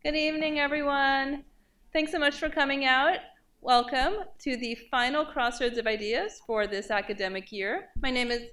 Good evening, everyone. Thanks so much for coming out. Welcome to the final Crossroads of Ideas for this academic year. My name is,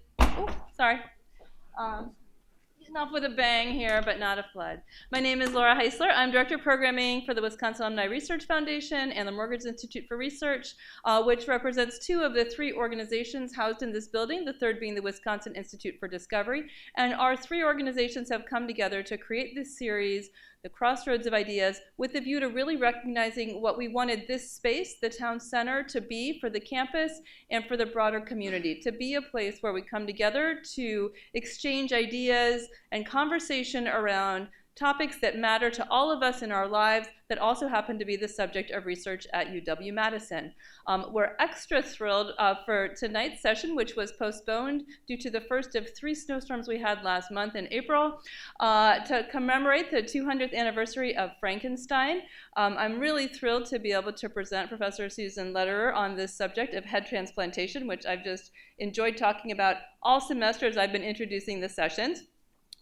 enough with a bang here, but not a flood. My name is Laura Heisler. I'm Director of Programming for the Wisconsin Alumni Research Foundation and the Morgridge Institute for Research, which represents two of the three organizations housed in this building, the third being the Wisconsin Institute for Discovery. And our three organizations have come together to create this series, the Crossroads of Ideas, with a view to really recognizing what we wanted this space, the town center, to be for the campus and for the broader community, to be a place where we come together to exchange ideas and conversation around topics that matter to all of us in our lives that also happen to be the subject of research at UW-Madison. We're extra thrilled for tonight's session, which was postponed due to the first of 3 snowstorms we had last month in April, to commemorate the 200th anniversary of Frankenstein. I'm really thrilled to be able to present Professor Susan Lederer on this subject of head transplantation, which I've just enjoyed talking about all semester as I've been introducing the sessions.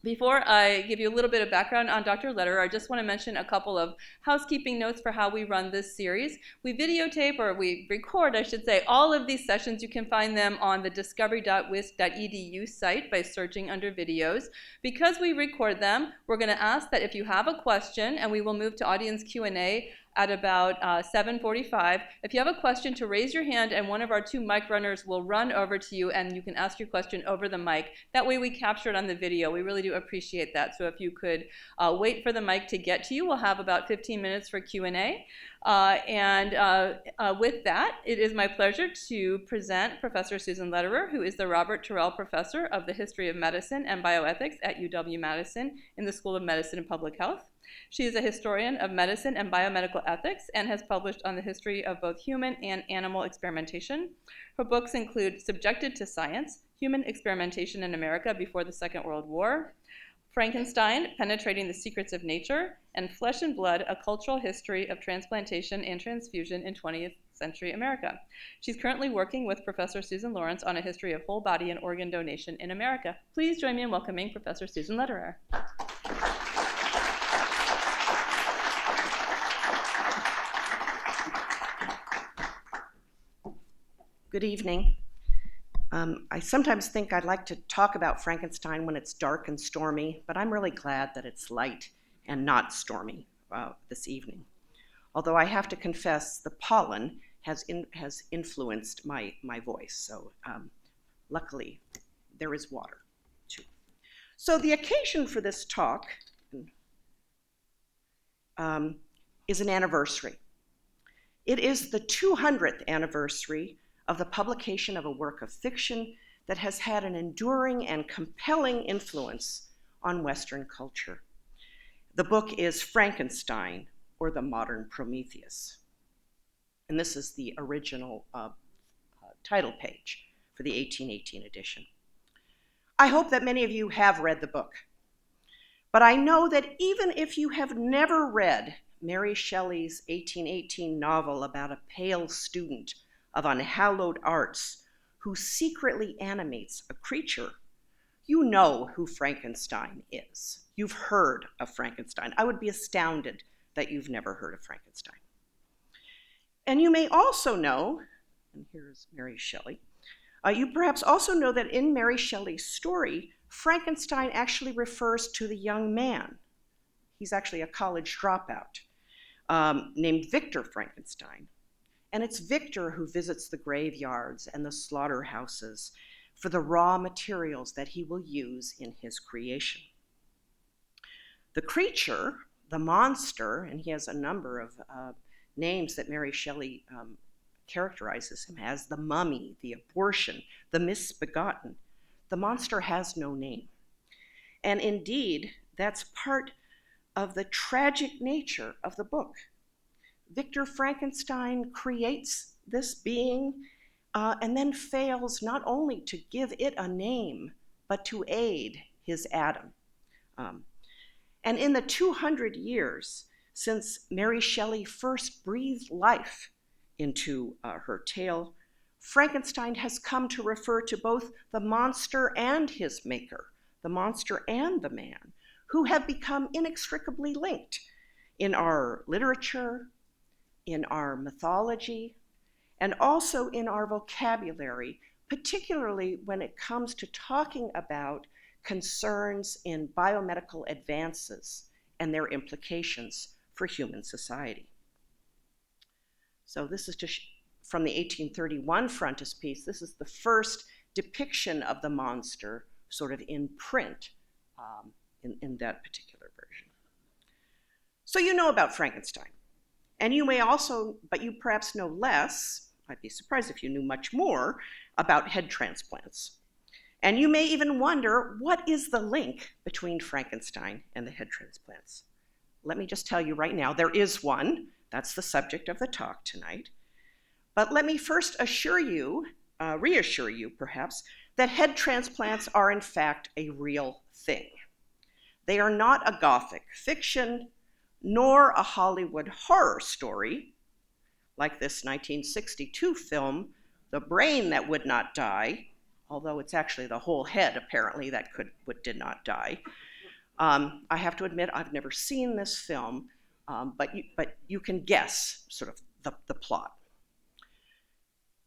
Before I give you a little bit of background on Dr. Lederer, I just want to mention a couple of housekeeping notes for how we run this series. We videotape, or we record, I should say, all of these sessions. You can find them on the discovery.wisc.edu site by searching under videos. Because we record them, we're going to ask that if you have a question, and we will move to audience Q&A at about 7:45. If you have a question, to raise your hand, and one of our 2 mic runners will run over to you, and you can ask your question over the mic. That way we capture it on the video. We really do appreciate that. So if you could wait for the mic to get to you, we'll have about 15 minutes for Q&A. With that, it is my pleasure to present Professor Susan Lederer, who is the Robert Terrell Professor of the History of Medicine and Bioethics at UW-Madison in the School of Medicine and Public Health. She is a historian of medicine and biomedical ethics and has published on the history of both human and animal experimentation. Her books include Subjected to Science, Human Experimentation in America Before the Second World War, Frankenstein, Penetrating the Secrets of Nature, and Flesh and Blood, A Cultural History of Transplantation and Transfusion in 20th Century America. She's currently working with Professor Susan Lawrence on a history of whole body and organ donation in America. Please join me in welcoming Professor Susan Lederer. Good evening. I sometimes think I'd like to talk about Frankenstein when it's dark and stormy, but I'm really glad that it's light and not stormy this evening. Although I have to confess, the pollen has influenced my voice, so luckily there is water too. So the occasion for this talk is an anniversary. It is the 200th anniversary of the publication of a work of fiction that has had an enduring and compelling influence on Western culture. The book is Frankenstein, or the Modern Prometheus. And this is the original title page for the 1818 edition. I hope that many of you have read the book, but I know that even if you have never read Mary Shelley's 1818 novel about a pale student of unhallowed arts who secretly animates a creature, you know who Frankenstein is. You've heard of Frankenstein. I would be astounded that you've never heard of Frankenstein. And you may also know, and here's Mary Shelley, you perhaps also know that in Mary Shelley's story, Frankenstein actually refers to the young man. He's actually a college dropout named Victor Frankenstein. And it's Victor who visits the graveyards and the slaughterhouses for the raw materials that he will use in his creation. The creature, the monster, and he has a number of names that Mary Shelley characterizes him as: the mummy, the abortion, the misbegotten. The monster has no name. And indeed, that's part of the tragic nature of the book. Victor Frankenstein creates this being and then fails not only to give it a name, but to aid his Adam. And in the 200 years since Mary Shelley first breathed life into her tale, Frankenstein has come to refer to both the monster and his maker, the monster and the man, who have become inextricably linked in our literature, in our mythology, and also in our vocabulary, particularly when it comes to talking about concerns in biomedical advances and their implications for human society. So this is just from the 1831 frontispiece. This is the first depiction of the monster sort of in print in that particular version. So you know about Frankenstein. And you may also, but you perhaps know less, I'd be surprised if you knew much more, about head transplants. And you may even wonder, what is the link between Frankenstein and the head transplants? Let me just tell you right now, there is one. That's the subject of the talk tonight. But let me first assure you, reassure you perhaps, that head transplants are in fact a real thing. They are not a Gothic fiction, nor a Hollywood horror story, like this 1962 film, The Brain That Would Not Die, although it's actually the whole head, apparently, that did not die. I have to admit, I've never seen this film, but you can guess sort of the plot.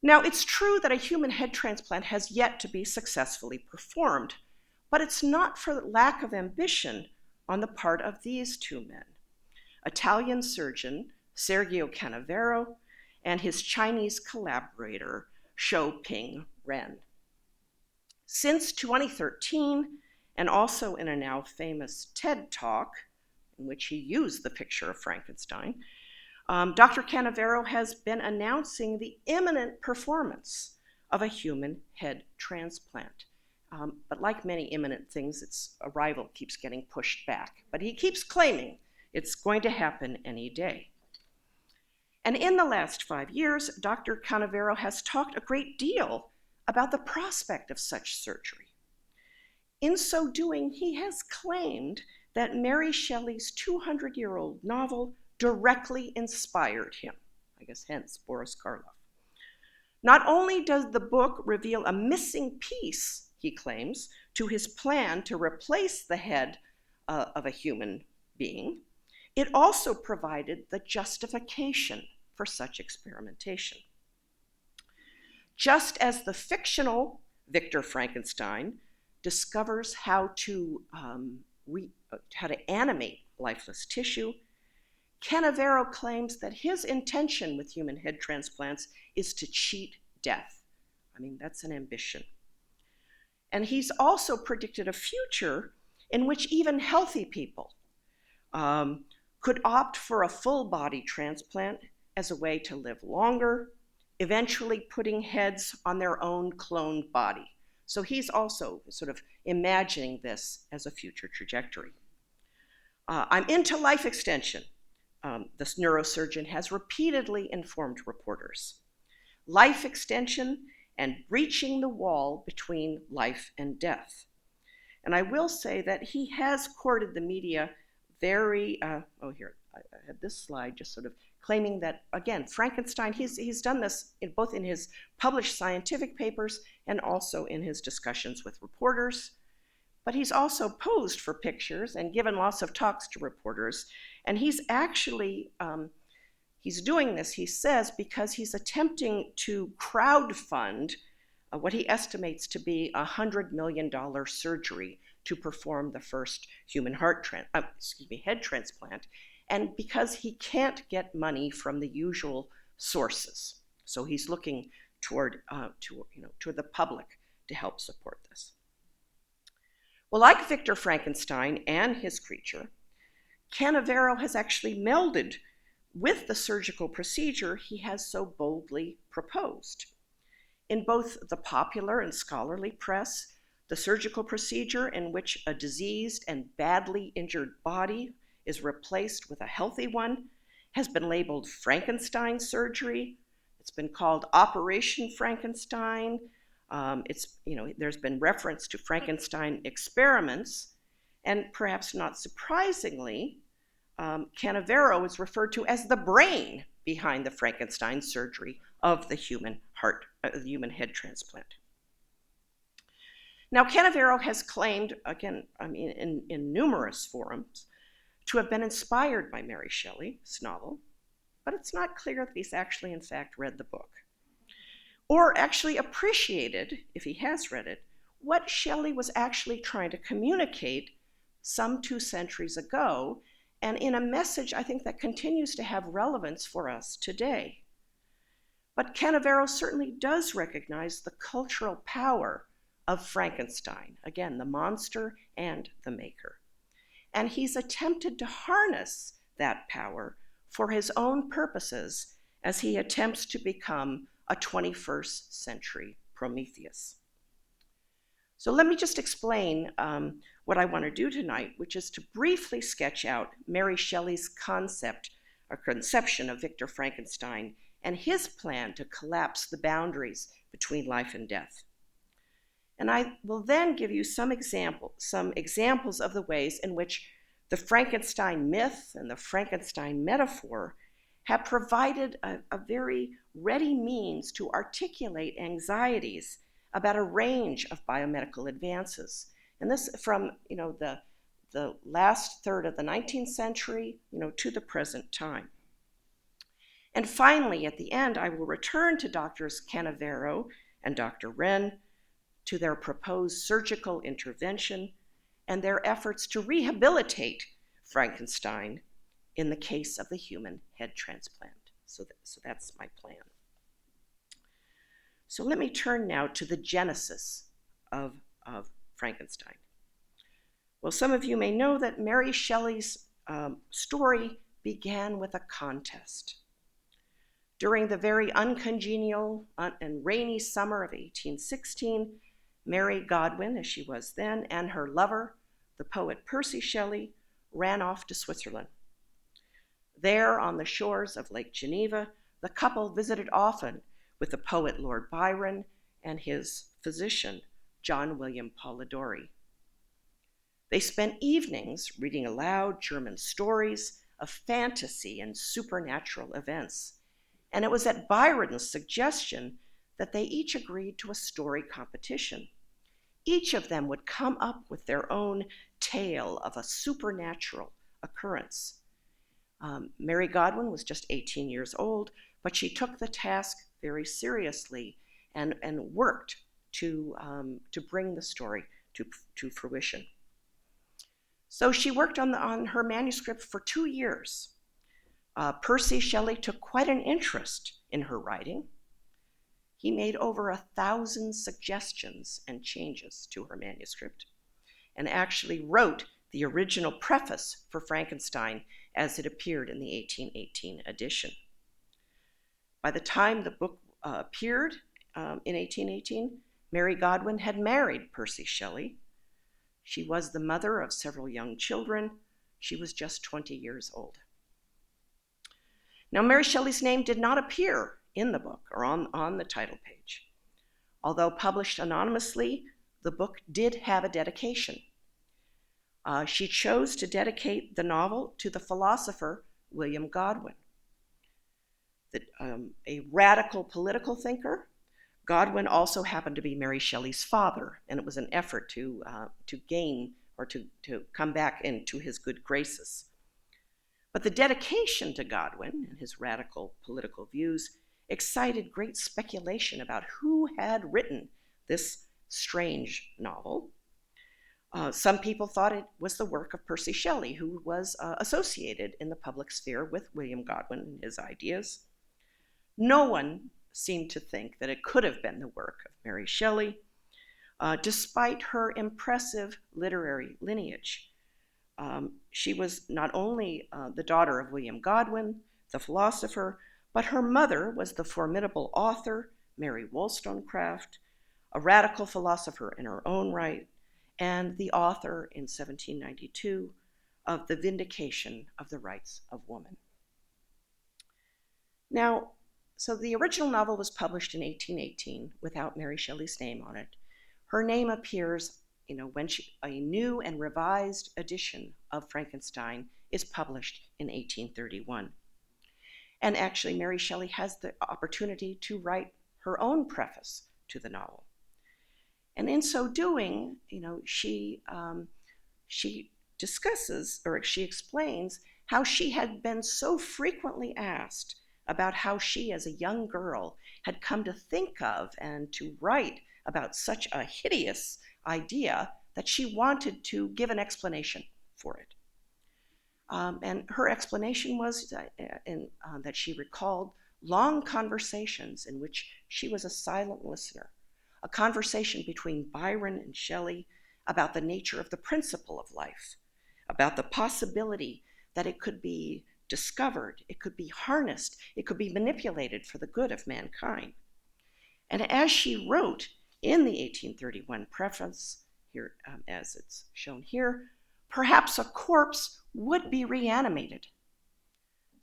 Now, it's true that a human head transplant has yet to be successfully performed, but it's not for lack of ambition on the part of these two men. Italian surgeon Sergio Canavero and his Chinese collaborator Xiaoping Ren. Since 2013, and also in a now famous TED Talk, in which he used the picture of Frankenstein, Dr. Canavero has been announcing the imminent performance of a human head transplant. But like many imminent things, its arrival keeps getting pushed back. But he keeps claiming it's going to happen any day. And in the last 5 years, Dr. Canavero has talked a great deal about the prospect of such surgery. In so doing, he has claimed that Mary Shelley's 200-year-old novel directly inspired him, I guess hence Boris Karloff. Not only does the book reveal a missing piece, he claims, to his plan to replace the head of a human being, it also provided the justification for such experimentation. Just as the fictional Victor Frankenstein discovers how to animate lifeless tissue, Canavero claims that his intention with human head transplants is to cheat death. I mean, that's an ambition. And he's also predicted a future in which even healthy people could opt for a full body transplant as a way to live longer, eventually putting heads on their own cloned body. So he's also sort of imagining this as a future trajectory. I'm into life extension, this neurosurgeon has repeatedly informed reporters. Life extension and breaching the wall between life and death. And I will say that he has courted the media very, here, I had this slide just sort of claiming that, again, Frankenstein, he's done this both in his published scientific papers and also in his discussions with reporters. But he's also posed for pictures and given lots of talks to reporters. And he's actually, he's doing this, he says, because he's attempting to crowdfund what he estimates to be a $100 million surgery to perform the first human head transplant, and because he can't get money from the usual sources. So he's looking toward the public to help support this. Well, like Victor Frankenstein and his creature, Canavero has actually melded with the surgical procedure he has so boldly proposed. In both the popular and scholarly press, the surgical procedure in which a diseased and badly injured body is replaced with a healthy one has been labeled Frankenstein surgery. It's been called Operation Frankenstein. There's been reference to Frankenstein experiments, and perhaps not surprisingly, Canavero is referred to as the brain behind the Frankenstein surgery of the human head transplant. Now, Canavero has claimed, again, in numerous forums, to have been inspired by Mary Shelley's novel, but it's not clear that he's actually, in fact, read the book, or actually appreciated, if he has read it, what Shelley was actually trying to communicate some 2 centuries ago, and in a message I think that continues to have relevance for us today. But Canavero certainly does recognize the cultural power of Frankenstein, again, the monster and the maker. And he's attempted to harness that power for his own purposes as he attempts to become a 21st century Prometheus. So let me just explain what I want to do tonight, which is to briefly sketch out Mary Shelley's concept or conception of Victor Frankenstein and his plan to collapse the boundaries between life and death. And I will then give you some examples of the ways in which the Frankenstein myth and the Frankenstein metaphor have provided a very ready means to articulate anxieties about a range of biomedical advances. And this from the last third of the 19th century to the present time. And finally, at the end, I will return to Drs. Canavero and Dr. Wren, to their proposed surgical intervention and their efforts to rehabilitate Frankenstein in the case of the human head transplant. So that's my plan. So let me turn now to the genesis of Frankenstein. Well, some of you may know that Mary Shelley's story began with a contest. During the very uncongenial and rainy summer of 1816, Mary Godwin, as she was then, and her lover, the poet Percy Shelley, ran off to Switzerland. There, on the shores of Lake Geneva, the couple visited often with the poet Lord Byron and his physician, John William Polidori. They spent evenings reading aloud German stories of fantasy and supernatural events, and it was at Byron's suggestion that they each agreed to a story competition. Each of them would come up with their own tale of a supernatural occurrence. Mary Godwin was just 18 years old, but she took the task very seriously and worked to bring the story to fruition. So she worked on her manuscript for 2 years. Percy Shelley took quite an interest in her writing. He made over 1,000 suggestions and changes to her manuscript, and actually wrote the original preface for Frankenstein as it appeared in the 1818 edition. By the time the book appeared in 1818, Mary Godwin had married Percy Shelley. She was the mother of several young children. She was just 20 years old. Now, Mary Shelley's name did not appear in the book or on the title page. Although published anonymously, the book did have a dedication. She chose to dedicate the novel to the philosopher William Godwin. A radical political thinker, Godwin also happened to be Mary Shelley's father, and it was an effort to gain or to come back into his good graces. But the dedication to Godwin and his radical political views excited great speculation about who had written this strange novel. Some people thought it was the work of Percy Shelley, who was associated in the public sphere with William Godwin and his ideas. No one seemed to think that it could have been the work of Mary Shelley, despite her impressive literary lineage. She was not only the daughter of William Godwin, the philosopher, but her mother was the formidable author, Mary Wollstonecraft, a radical philosopher in her own right, and the author in 1792 of The Vindication of the Rights of Woman. Now, so the original novel was published in 1818 without Mary Shelley's name on it. Her name appears, when a new and revised edition of Frankenstein is published in 1831. And actually, Mary Shelley has the opportunity to write her own preface to the novel. And in so doing, she she explains how she had been so frequently asked about how she as a young girl had come to think of and to write about such a hideous idea that she wanted to give an explanation for it. And her explanation was that she recalled long conversations in which she was a silent listener, a conversation between Byron and Shelley about the nature of the principle of life, about the possibility that it could be discovered, it could be harnessed, it could be manipulated for the good of mankind. And as she wrote in the 1831 preface, here as it's shown here, perhaps a corpse would be reanimated.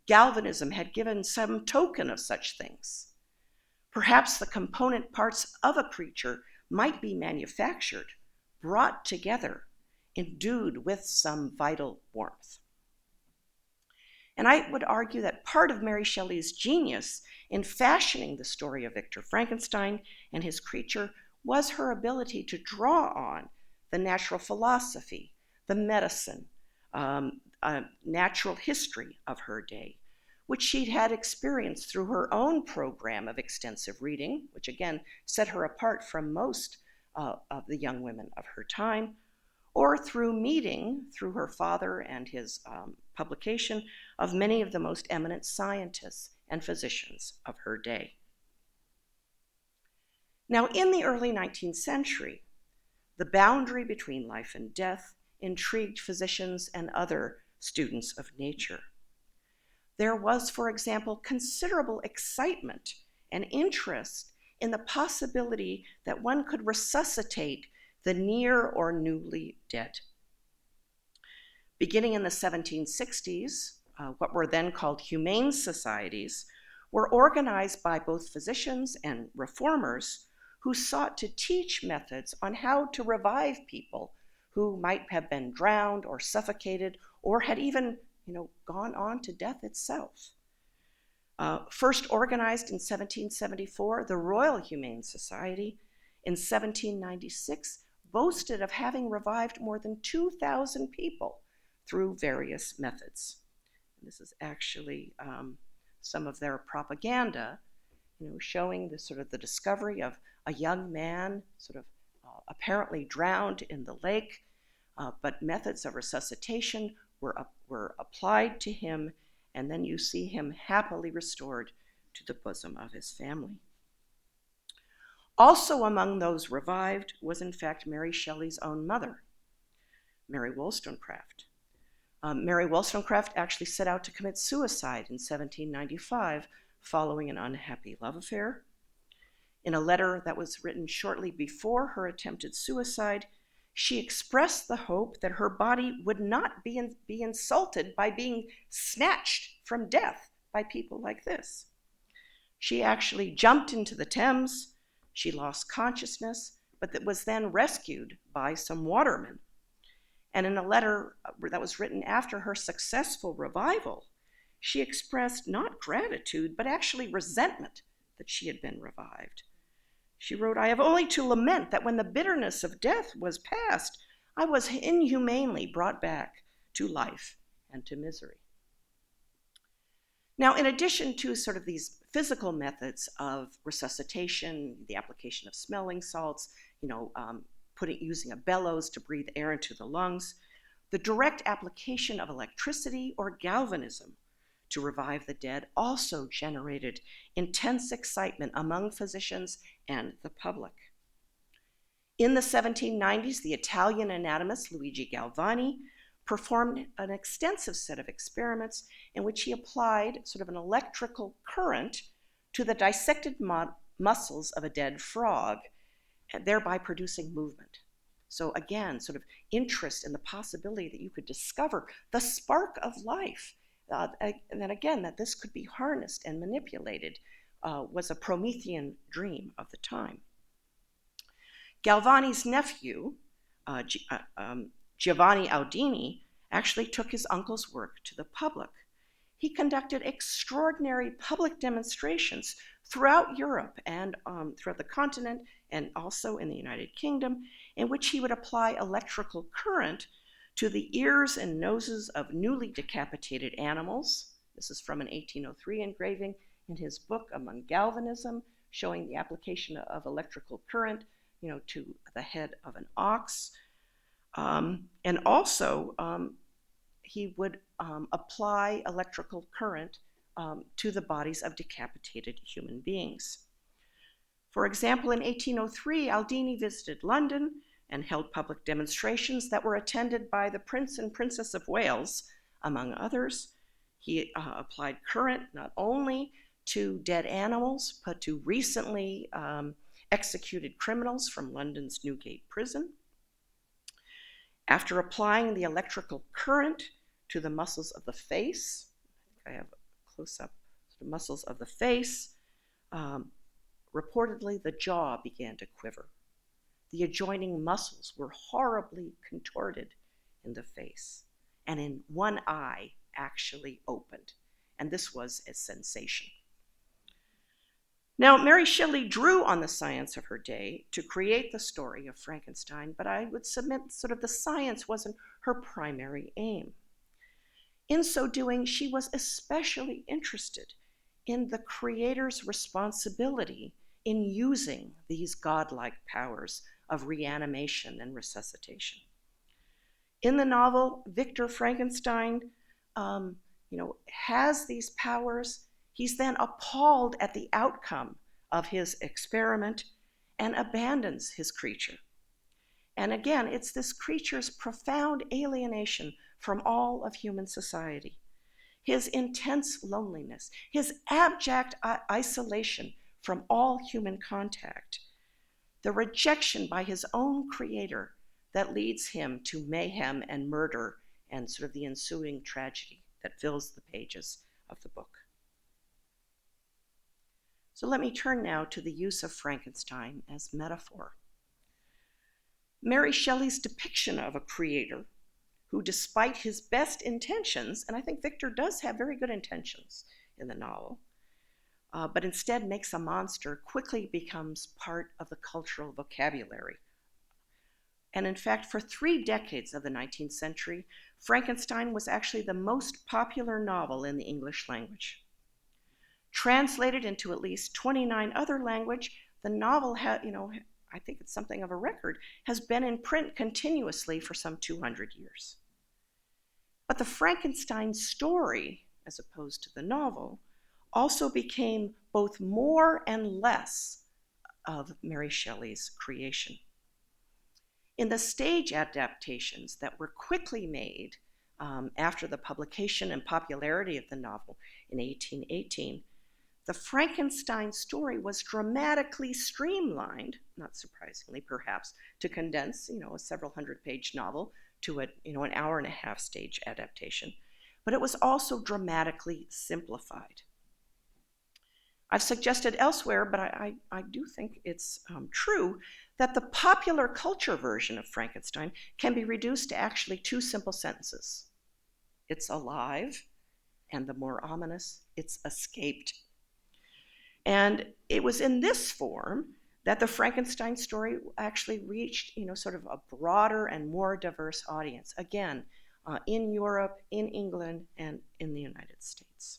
Galvanism had given some token of such things. Perhaps the component parts of a creature might be manufactured, brought together, endued with some vital warmth. And I would argue that part of Mary Shelley's genius in fashioning the story of Victor Frankenstein and his creature was her ability to draw on the natural philosophy, the medicine, natural history of her day, which she'd had experienced through her own program of extensive reading, which again set her apart from most of the young women of her time, or through meeting, through her father and his publication, of many of the most eminent scientists and physicians of her day. Now, in the early 19th century, the boundary between life and death intrigued physicians and other students of nature. There was, for example, considerable excitement and interest in the possibility that one could resuscitate the near or newly dead. Beginning in the 1760s, what were then called humane societies were organized by both physicians and reformers who sought to teach methods on how to revive people who might have been drowned or suffocated or had even gone on to death itself. First organized in 1774, the Royal Humane Society in 1796 boasted of having revived more than 2,000 people through various methods. And this is actually some of their propaganda, showing the discovery of a young man apparently drowned in the lake, but methods of resuscitation were applied to him, and then you see him happily restored to the bosom of his family. Also among those revived was in fact Mary Shelley's own mother, Mary Wollstonecraft. Mary Wollstonecraft actually set out to commit suicide in 1795 following an unhappy love affair. In a letter that was written shortly before her attempted suicide, she expressed the hope that her body would not be insulted by being snatched from death by people like this. She actually jumped into the Thames. She lost consciousness, but that was then rescued by some watermen. And in a letter that was written after her successful revival, she expressed not gratitude, but actually resentment that she had been revived. She wrote, "I have only to lament that when the bitterness of death was past, I was inhumanely brought back to life and to misery." Now, in addition to these physical methods of resuscitation, the application of smelling salts, using a bellows to breathe air into the lungs, the direct application of electricity or galvanism to revive the dead also generated intense excitement among physicians and the public. In the 1790s, the Italian anatomist Luigi Galvani performed an extensive set of experiments in which he applied an electrical current to the dissected muscles of a dead frog, and thereby producing movement. So again, interest in the possibility that you could discover the spark of life, and then again, that this could be harnessed and manipulated, was a Promethean dream of the time. Galvani's nephew, Giovanni Audini, actually took his uncle's work to the public. He conducted extraordinary public demonstrations throughout Europe and throughout the continent and also in the United Kingdom, in which he would apply electrical current to the ears and noses of newly decapitated animals. This is from an 1803 engraving in his book Among Galvanism, showing the application of electrical current, to the head of an ox. And also, he would apply electrical current to the bodies of decapitated human beings. For example, in 1803, Aldini visited London and held public demonstrations that were attended by the Prince and Princess of Wales, among others. He applied current not only to dead animals, but to recently executed criminals from London's Newgate prison. After applying the electrical current to the muscles of the face, I have a close-up of the muscles of the face, reportedly the jaw began to quiver. The adjoining muscles were horribly contorted in the face, and in one eye actually opened, and this was a sensation. Now, Mary Shelley drew on the science of her day to create the story of Frankenstein, but I would submit sort of the science wasn't her primary aim. In so doing, she was especially interested in the creator's responsibility in using these godlike powers of reanimation and resuscitation. In the novel, Victor Frankenstein, has these powers. He's then appalled at the outcome of his experiment and abandons his creature. And again, it's this creature's profound alienation from all of human society, his intense loneliness, his abject isolation from all human contact, the rejection by his own creator that leads him to mayhem and murder and sort of the ensuing tragedy that fills the pages of the book. So let me turn now to the use of Frankenstein as metaphor. Mary Shelley's depiction of a creator who, despite his best intentions, and I think Victor does have very good intentions in the novel, but instead makes a monster, quickly becomes part of the cultural vocabulary. And in fact, for 3 decades of the 19th century, Frankenstein was actually the most popular novel in the English language. Translated into at least 29 other languages, the novel I think it's something of a record, has been in print continuously for some 200 years. But the Frankenstein story, as opposed to the novel, also became both more and less of Mary Shelley's creation. In the stage adaptations that were quickly made after the publication and popularity of the novel in 1818, the Frankenstein story was dramatically streamlined, not surprisingly perhaps, to condense, a several hundred-page novel to an hour-and-a-half stage adaptation, but it was also dramatically simplified. I've suggested elsewhere, but I do think it's true, that the popular culture version of Frankenstein can be reduced to actually 2 simple sentences. It's alive, and the more ominous, it's escaped. And it was in this form that the Frankenstein story actually reached, sort of a broader and more diverse audience, again, in Europe, in England, and in the United States.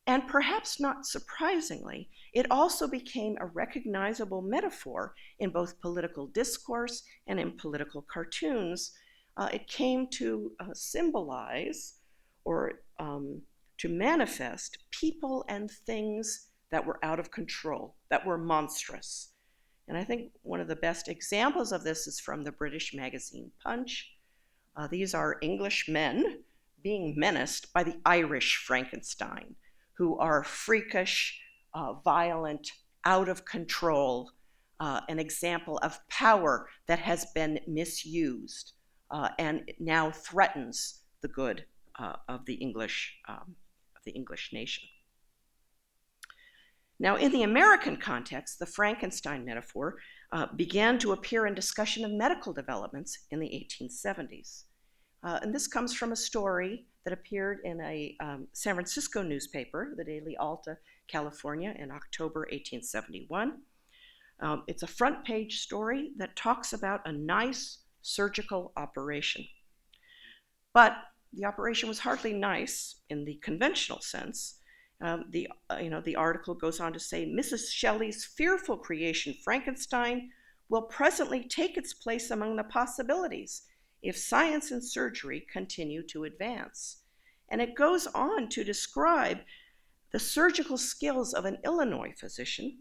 And perhaps not surprisingly, it also became a recognizable metaphor in both political discourse and in political cartoons. It came to symbolize or to manifest people and things that were out of control, that were monstrous. And I think one of the best examples of this is from the British magazine Punch. These are English men being menaced by the Irish Frankenstein, who are freakish, violent, out of control, an example of power that has been misused and now threatens the good of the English nation. Now, in the American context, the Frankenstein metaphor began to appear in discussion of medical developments in the 1870s. And this comes from a story that appeared in a San Francisco newspaper, the Daily Alta, California, in October 1871. It's a front page story that talks about a nice surgical operation. But the operation was hardly nice in the conventional sense. The article goes on to say, Mrs. Shelley's fearful creation, Frankenstein, will presently take its place among the possibilities if science and surgery continue to advance. And it goes on to describe the surgical skills of an Illinois physician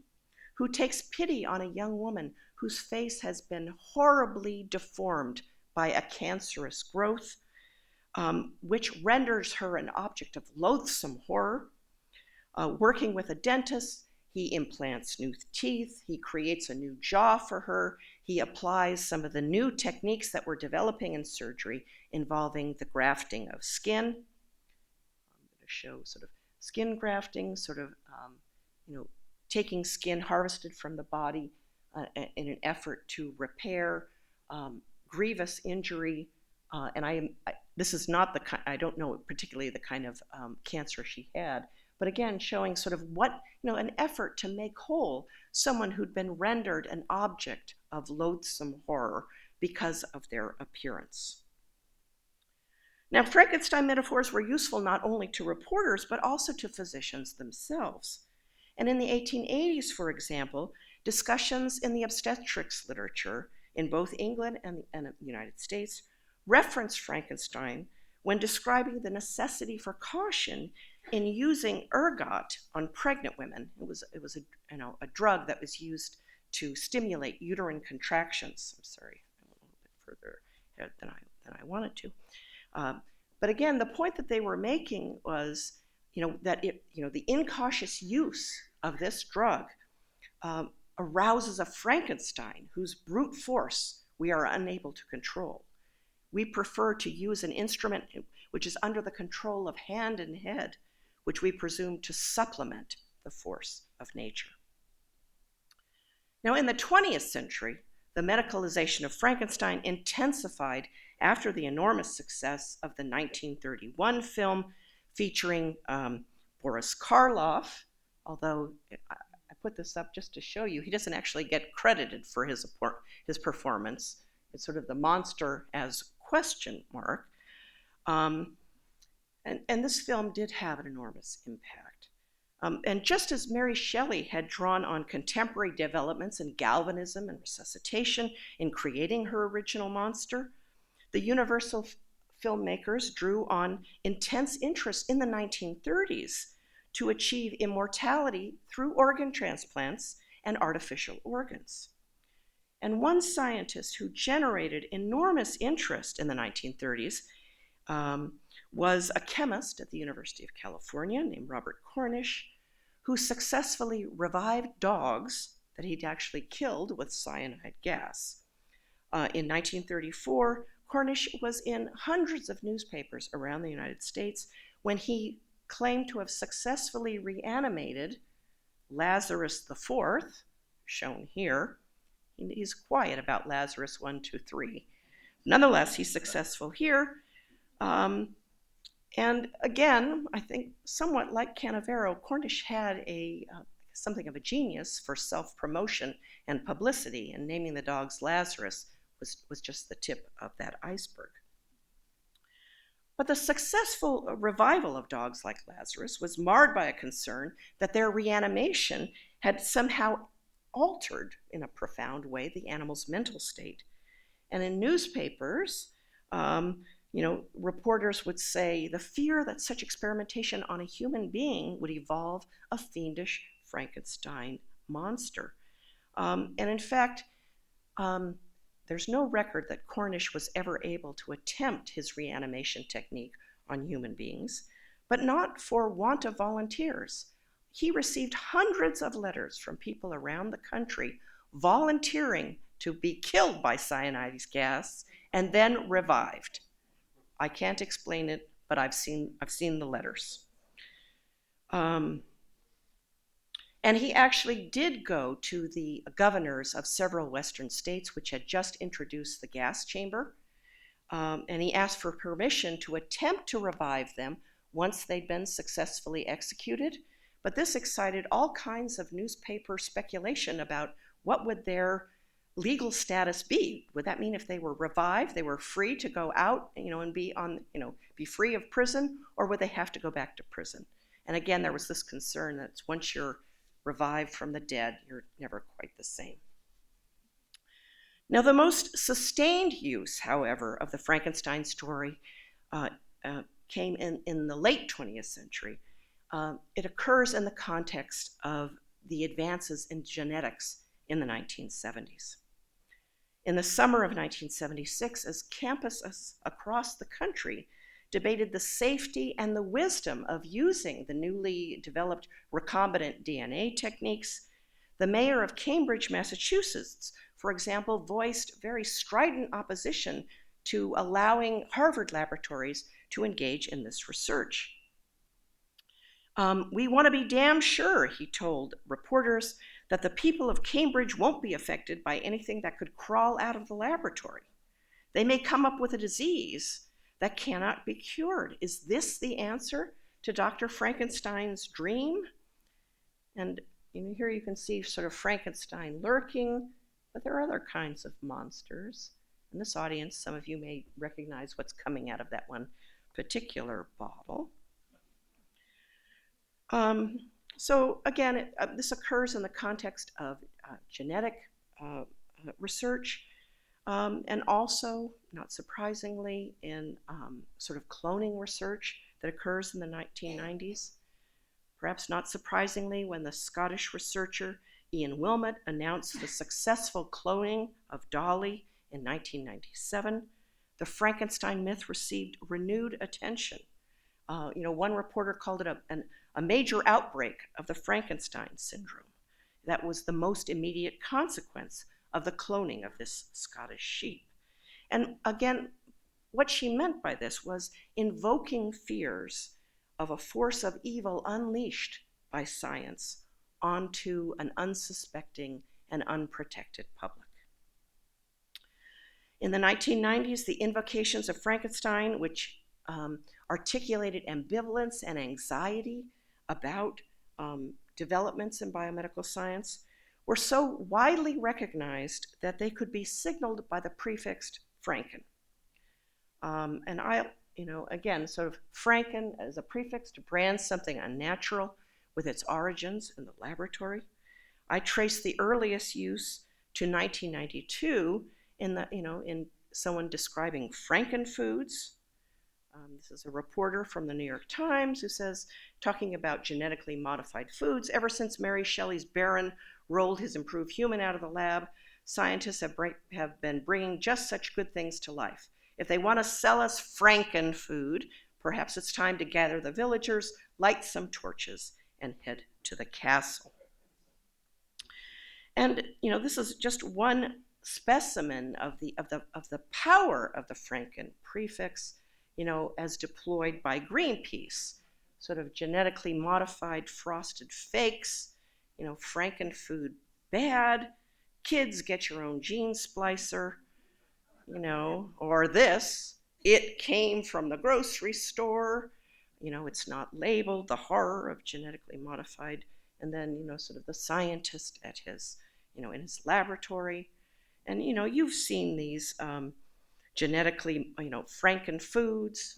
who takes pity on a young woman whose face has been horribly deformed by a cancerous growth, which renders her an object of loathsome horror. Working with a dentist, he implants new teeth, he creates a new jaw for her, he applies some of the new techniques that we're developing in surgery involving the grafting of skin. I'm going to show sort of skin grafting, sort of, taking skin harvested from the body in an effort to repair grievous injury. This is not the kind, I don't know particularly the kind of cancer she had, but again, showing sort of an effort to make whole someone who'd been rendered an object of loathsome horror because of their appearance. Now, Frankenstein metaphors were useful not only to reporters, but also to physicians themselves. And in the 1880s, for example, discussions in the obstetrics literature in both England and the United States referenced Frankenstein when describing the necessity for caution in using ergot on pregnant women. It was a drug that was used to stimulate uterine contractions. I'm sorry, I went a little bit further ahead than I wanted to. But again, the point that they were making was, that the incautious use of this drug arouses a Frankenstein whose brute force we are unable to control. We prefer to use an instrument which is under the control of hand and head, which we presume to supplement the force of nature. Now, in the 20th century, the medicalization of Frankenstein intensified after the enormous success of the 1931 film featuring Boris Karloff, although I put this up just to show you, he doesn't actually get credited for his performance. It's sort of the monster as question mark. And this film did have an enormous impact. And just as Mary Shelley had drawn on contemporary developments in galvanism and resuscitation in creating her original monster, the Universal filmmakers drew on intense interest in the 1930s to achieve immortality through organ transplants and artificial organs. And one scientist who generated enormous interest in the 1930s was a chemist at the University of California named Robert Cornish, who successfully revived dogs that he'd actually killed with cyanide gas. In 1934, Cornish was in hundreds of newspapers around the United States when he claimed to have successfully reanimated Lazarus IV, shown here. He's quiet about Lazarus 1, 2, 3. Nonetheless, he's successful here. And again, I think somewhat like Canavero, Cornish had something of a genius for self-promotion and publicity, and naming the dogs Lazarus was just the tip of that iceberg. But the successful revival of dogs like Lazarus was marred by a concern that their reanimation had somehow altered in a profound way the animal's mental state. And in newspapers, reporters would say the fear that such experimentation on a human being would evolve a fiendish Frankenstein monster. And in fact, there's no record that Cornish was ever able to attempt his reanimation technique on human beings, but not for want of volunteers. He received hundreds of letters from people around the country volunteering to be killed by cyanide gas and then revived. I can't explain it, but I've seen the letters. And he actually did go to the governors of several Western states which had just introduced the gas chamber, and he asked for permission to attempt to revive them once they'd been successfully executed. But this excited all kinds of newspaper speculation about what would their legal status be? Would that mean if they were revived, they were free to go out, and be free of prison, or would they have to go back to prison? And again, there was this concern that once you're revived from the dead, you're never quite the same. Now, the most sustained use, however, of the Frankenstein story came in the late 20th century. It occurs in the context of the advances in genetics in the 1970s. In the summer of 1976, as campuses across the country debated the safety and the wisdom of using the newly developed recombinant DNA techniques, the mayor of Cambridge, Massachusetts, for example, voiced very strident opposition to allowing Harvard laboratories to engage in this research. We want to be damn sure, he told reporters, that the people of Cambridge won't be affected by anything that could crawl out of the laboratory. They may come up with a disease that cannot be cured. Is this the answer to Dr. Frankenstein's dream? And here you can see sort of Frankenstein lurking, but there are other kinds of monsters. In this audience, some of you may recognize what's coming out of that one particular bottle. So again, this occurs in the context of genetic research, and also, not surprisingly, in sort of cloning research that occurs in the 1990s. Perhaps not surprisingly, when the Scottish researcher Ian Wilmot announced the successful cloning of Dolly in 1997, the Frankenstein myth received renewed attention. One reporter called it a major outbreak of the Frankenstein syndrome. That was the most immediate consequence of the cloning of this Scottish sheep. And again, what she meant by this was invoking fears of a force of evil unleashed by science onto an unsuspecting and unprotected public. In the 1990s, the invocations of Frankenstein, which articulated ambivalence and anxiety about developments in biomedical science, were so widely recognized that they could be signaled by the prefix Franken. And again, sort of Franken as a prefix to brand something unnatural with its origins in the laboratory. I trace the earliest use to 1992 in someone describing Frankenfoods. This is a reporter from the New York Times who says, talking about genetically modified foods, ever since Mary Shelley's Baron rolled his improved human out of the lab, scientists have been bringing just such good things to life. If they want to sell us Frankenfood, perhaps it's time to gather the villagers, light some torches, and head to the castle. And this is just one specimen of the power of the Franken prefix, as deployed by Greenpeace, sort of genetically modified frosted fakes, Frankenfood bad, kids get your own gene splicer, or this, it came from the grocery store, it's not labeled, the horror of genetically modified, and then, sort of the scientist at his, in his laboratory. And, you've seen these genetically, Frankenfoods,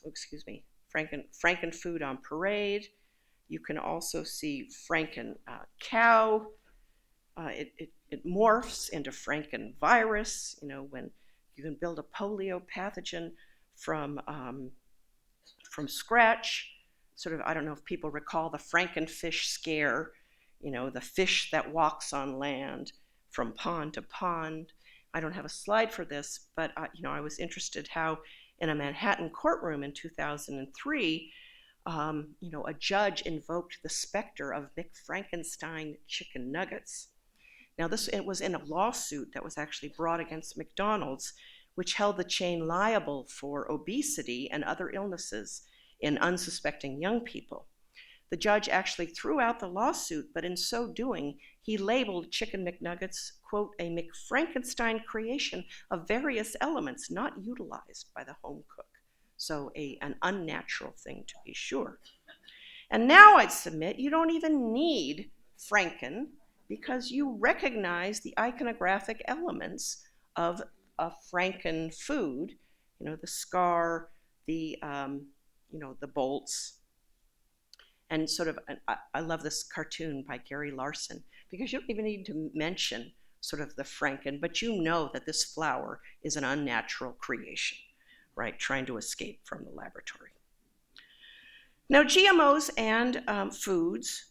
Frankenfood on parade. You can also see Franken cow. It morphs into Frankenvirus, when you can build a polio pathogen from scratch. Sort of, I don't know if people recall the Frankenfish scare, the fish that walks on land from pond to pond. I don't have a slide for this, but I was interested how in a Manhattan courtroom in 2003, a judge invoked the specter of McFrankenstein chicken nuggets. Now it was in a lawsuit that was actually brought against McDonald's, which held the chain liable for obesity and other illnesses in unsuspecting young people. The judge actually threw out the lawsuit, but in so doing, he labeled Chicken McNuggets, quote, a McFrankenstein creation of various elements not utilized by the home cook. So an unnatural thing, to be sure. And now I'd submit you don't even need Franken because you recognize the iconographic elements of a Franken food, the scar, the bolts. And sort of, I love this cartoon by Gary Larson, because you don't even need to mention sort of the Franken, but you know that this flower is an unnatural creation, right, trying to escape from the laboratory. Now, GMOs and foods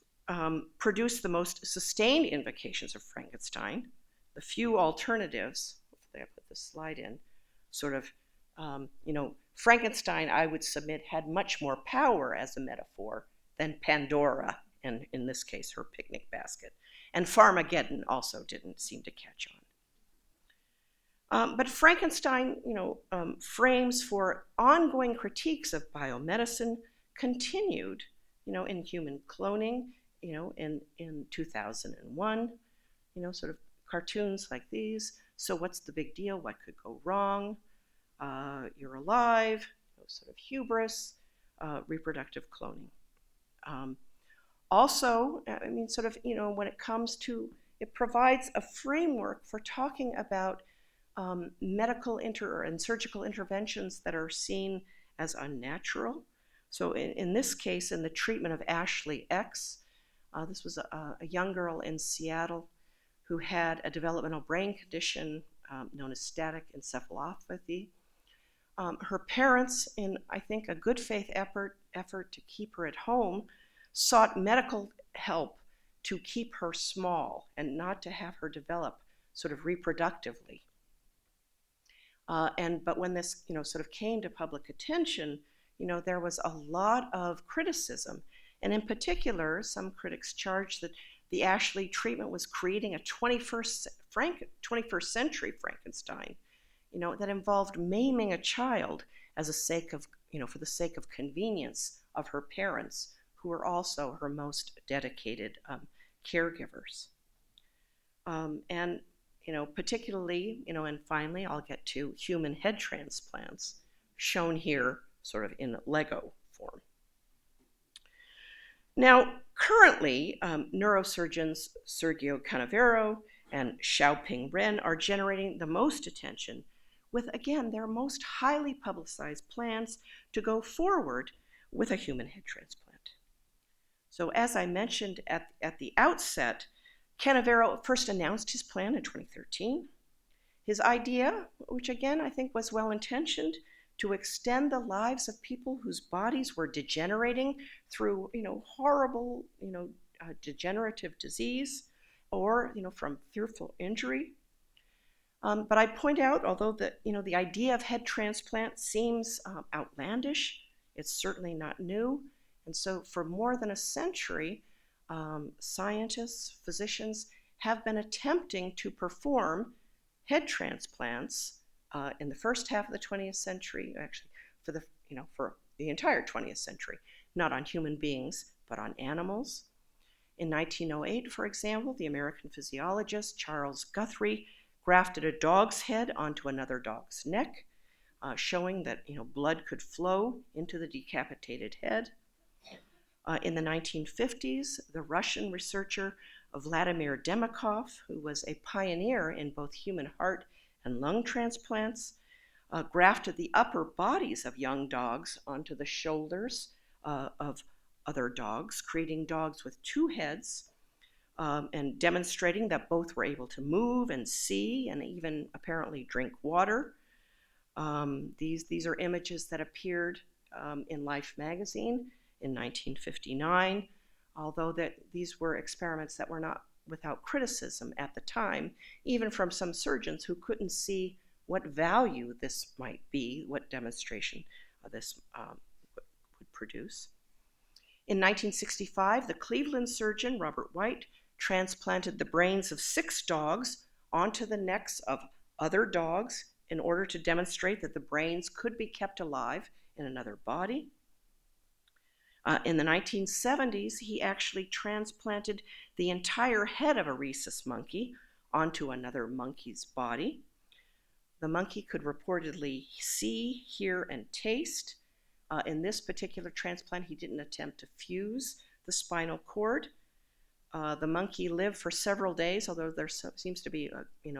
produce the most sustained invocations of Frankenstein. The few alternatives, hopefully I put this slide in, sort of, Frankenstein, I would submit, had much more power as a metaphor than Pandora, and in this case, her picnic basket. And Farmageddon also didn't seem to catch on. But Frankenstein, frames for ongoing critiques of biomedicine continued, in human cloning, in 2001, sort of cartoons like these. So what's the big deal? What could go wrong? You're alive, sort of hubris, reproductive cloning. Also, sort of, when it comes to, it provides a framework for talking about medical and surgical interventions that are seen as unnatural. So in this case, in the treatment of Ashley X, this was a young girl in Seattle who had a developmental brain condition known as static encephalopathy. Her parents, in I think a good faith effort to keep her at home, sought medical help to keep her small and not to have her develop sort of reproductively. But when this, sort of came to public attention, there was a lot of criticism. And in particular, some critics charged that the Ashley treatment was creating a 21st century Frankenstein, that involved maiming a child as a sake of, for the sake of convenience of her parents, who were also her most dedicated caregivers. And particularly, and finally, I'll get to human head transplants, shown here sort of in Lego form. Now, currently, neurosurgeons Sergio Canavero and Xiaoping Ren are generating the most attention with, again, their most highly publicized plans to go forward with a human head transplant. So as I mentioned at the outset, Canavero first announced his plan in 2013. His idea, which again I think was well-intentioned, to extend the lives of people whose bodies were degenerating through, horrible, degenerative disease or, from fearful injury. But I point out, although the idea of head transplant seems outlandish, it's certainly not new. And so for more than a century, scientists, physicians have been attempting to perform head transplants in the first half of the 20th century, actually for the entire 20th century, not on human beings, but on animals. In 1908, for example, the American physiologist Charles Guthrie grafted a dog's head onto another dog's neck, showing that blood could flow into the decapitated head. In the 1950s, the Russian researcher Vladimir Demikov, who was a pioneer in both human heart and lung transplants, grafted the upper bodies of young dogs onto the shoulders of other dogs, creating dogs with two heads, and demonstrating that both were able to move and see and even apparently drink water. These are images that appeared in Life magazine in 1959, although these were experiments that were not without criticism at the time, even from some surgeons who couldn't see what value this might be, what demonstration of this would produce. In 1965, the Cleveland surgeon Robert White transplanted the brains of 6 dogs onto the necks of other dogs in order to demonstrate that the brains could be kept alive in another body. In the 1970s, he actually transplanted the entire head of a rhesus monkey onto another monkey's body. The monkey could reportedly see, hear, and taste. In this particular transplant, he didn't attempt to fuse the spinal cord. The monkey lived for several days, although there seems to be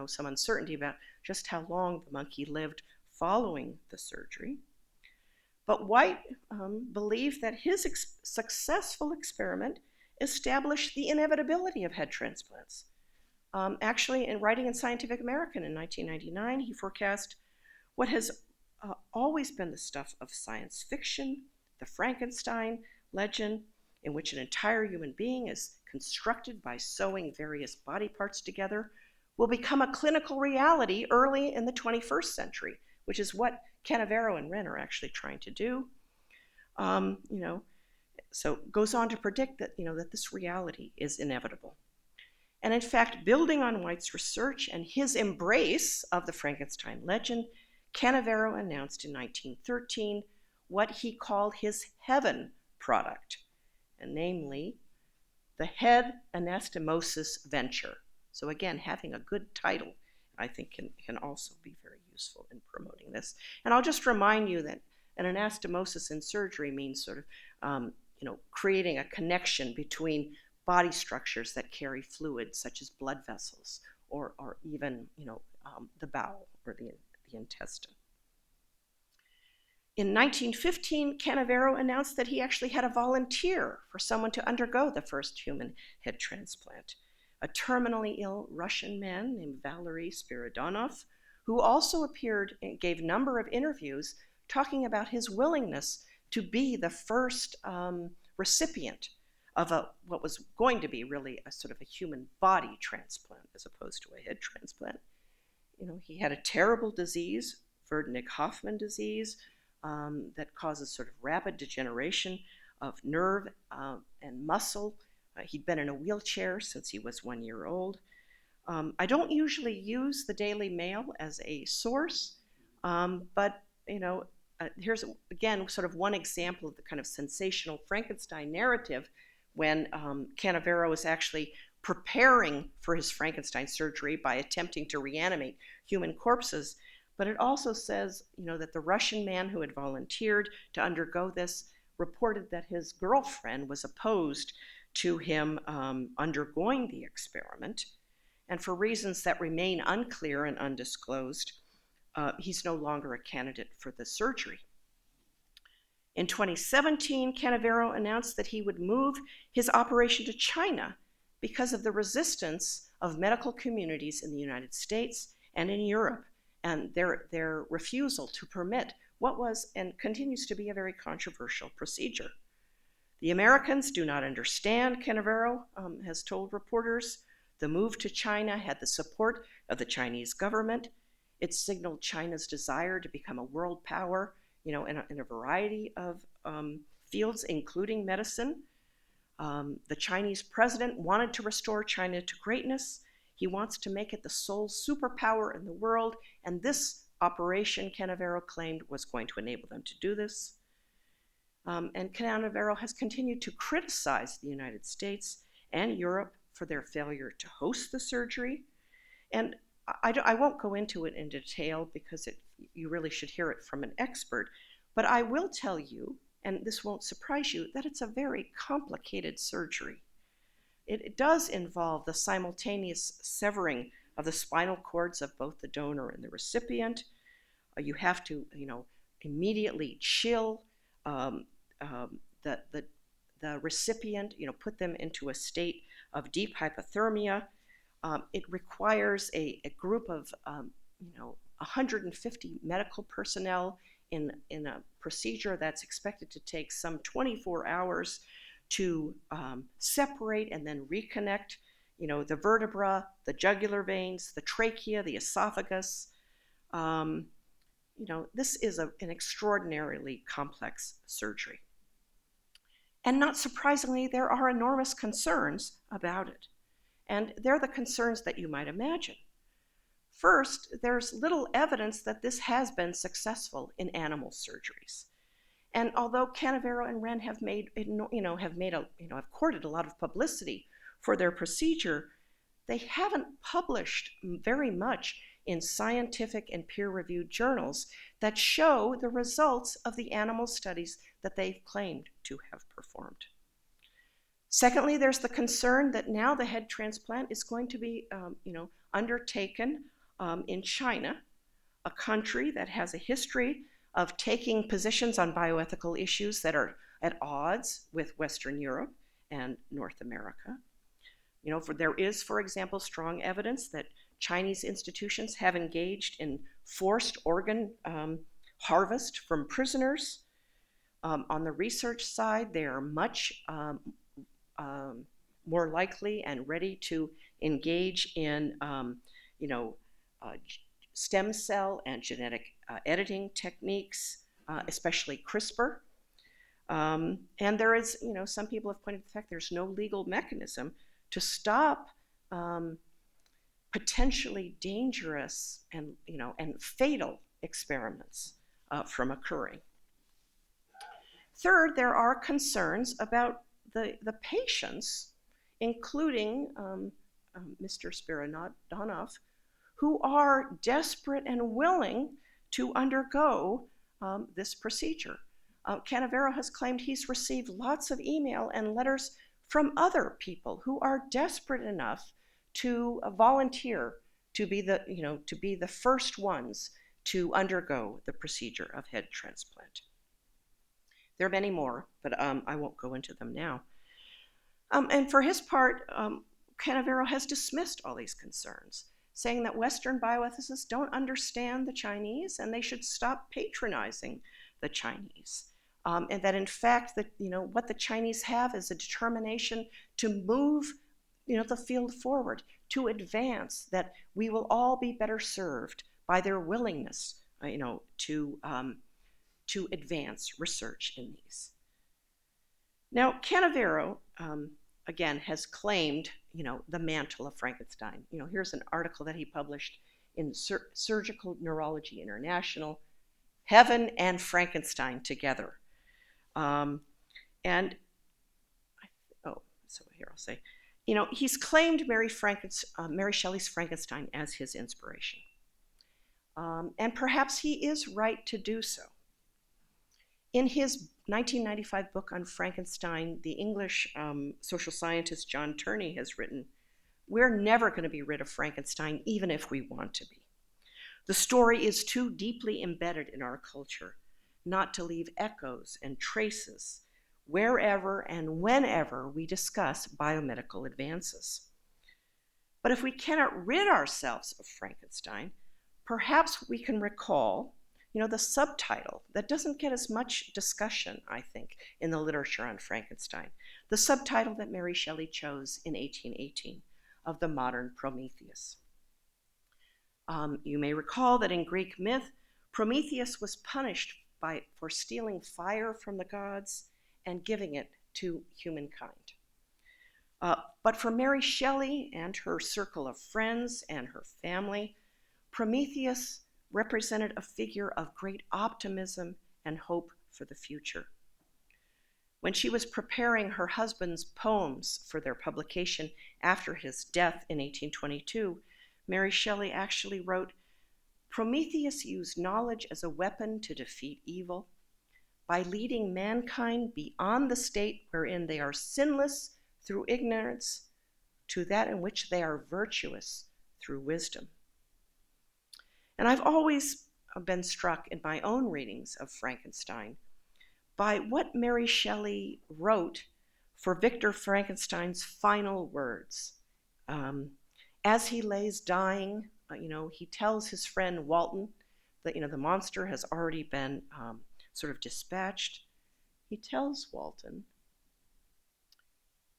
some uncertainty about just how long the monkey lived following the surgery. But White believed that his successful experiment established the inevitability of head transplants. Actually, in writing in Scientific American in 1999, he forecast what has always been the stuff of science fiction, the Frankenstein legend, in which an entire human being is constructed by sewing various body parts together, will become a clinical reality early in the 21st century, which is what Canavero and Wren are actually trying to do. So goes on to predict that, that this reality is inevitable. And in fact, building on White's research and his embrace of the Frankenstein legend, Canavero announced in 1913 what he called his heaven product, and namely the head anastomosis venture. So again, having a good title, I think, can also be very useful in promoting this. And I'll just remind you that an anastomosis in surgery means sort of, creating a connection between body structures that carry fluid, such as blood vessels, or even, the bowel or the intestine. In 1915, Canavero announced that he actually had a volunteer for someone to undergo the first human head transplant, a terminally ill Russian man named Valery Spiridonov, who also appeared and gave a number of interviews talking about his willingness to be the first recipient of what was going to be really a sort of a human body transplant as opposed to a head transplant. He had a terrible disease, Verdnig-Hoffmann disease, that causes sort of rapid degeneration of nerve and muscle. He'd been in a wheelchair since he was 1 year old. I don't usually use the Daily Mail as a source, but here's again sort of one example of the kind of sensational Frankenstein narrative when Canavero is actually preparing for his Frankenstein surgery by attempting to reanimate human corpses. But it also says, that the Russian man who had volunteered to undergo this reported that his girlfriend was opposed to him undergoing the experiment. And for reasons that remain unclear and undisclosed, he's no longer a candidate for the surgery. In 2017, Canavero announced that he would move his operation to China because of the resistance of medical communities in the United States and in Europe, and their refusal to permit what was and continues to be a very controversial procedure. The Americans do not understand, Canavero has told reporters. The move to China had the support of the Chinese government. It signaled China's desire to become a world power, in a variety of fields, including medicine. The Chinese president wanted to restore China to greatness. He wants to make it the sole superpower in the world, and this operation, Canavero claimed, was going to enable them to do this. And Canavero has continued to criticize the United States and Europe for their failure to host the surgery. And I won't go into it in detail because you really should hear it from an expert, but I will tell you, and this won't surprise you, that it's a very complicated surgery. It does involve the simultaneous severing of the spinal cords of both the donor and the recipient. You have to, immediately chill the recipient, put them into a state of deep hypothermia. It requires a group of, 150 medical personnel in a procedure that's expected to take some 24 hours to separate and then reconnect, the vertebra, the jugular veins, the trachea, the esophagus. This is an extraordinarily complex surgery. And not surprisingly, there are enormous concerns about it. And they're the concerns that you might imagine. First, there's little evidence that this has been successful in animal surgeries. And although Canavero and Wren have courted a lot of publicity for their procedure, they haven't published very much in scientific and peer-reviewed journals that show the results of the animal studies that they've claimed to have performed. Secondly, there's the concern that now the head transplant is going to be undertaken in China, a country that has a history of taking positions on bioethical issues that are at odds with Western Europe and North America. There is, for example, strong evidence that Chinese institutions have engaged in forced organ harvest from prisoners. On the research side, they are much more likely and ready to engage in, stem cell and genetic editing techniques, especially CRISPR. And there is, some people have pointed to the fact there's no legal mechanism to stop potentially dangerous and fatal experiments from occurring. Third, there are concerns about the patients, including Mr. Spiridonov, who are desperate and willing to undergo this procedure. Canavero has claimed he's received lots of email and letters from other people who are desperate enough to volunteer to be the first ones to undergo the procedure of head transplant. There are many more, but I won't go into them now. And for his part, Canavero has dismissed all these concerns, saying that Western bioethicists don't understand the Chinese and they should stop patronizing the Chinese. And that in fact, what the Chinese have is a determination to move the field forward, to advance, that we will all be better served by their willingness to advance research in these. Now, Canavero, again, has claimed, the mantle of Frankenstein. Here's an article that he published in Surgical Neurology International, Heaven and Frankenstein Together. He's claimed Mary Shelley's Frankenstein as his inspiration. And perhaps he is right to do so. In his 1995 book on Frankenstein, the English social scientist John Turney has written, "We're never going to be rid of Frankenstein, even if we want to be. The story is too deeply embedded in our culture not to leave echoes and traces wherever and whenever we discuss biomedical advances. But if we cannot rid ourselves of Frankenstein, perhaps we can recall the subtitle that doesn't get as much discussion, I think, in the literature on Frankenstein, the subtitle that Mary Shelley chose in 1818 of the modern Prometheus. You may recall that in Greek myth, Prometheus was punished for stealing fire from the gods and giving it to humankind. But for Mary Shelley and her circle of friends and her family, Prometheus represented a figure of great optimism and hope for the future. When she was preparing her husband's poems for their publication after his death in 1822, Mary Shelley actually wrote, "Prometheus used knowledge as a weapon to defeat evil, by leading mankind beyond the state wherein they are sinless through ignorance to that in which they are virtuous through wisdom." And I've always been struck in my own readings of Frankenstein by what Mary Shelley wrote for Victor Frankenstein's final words. As he lays dying, he tells his friend Walton that the monster has already been sort of dispatched. He tells Walton,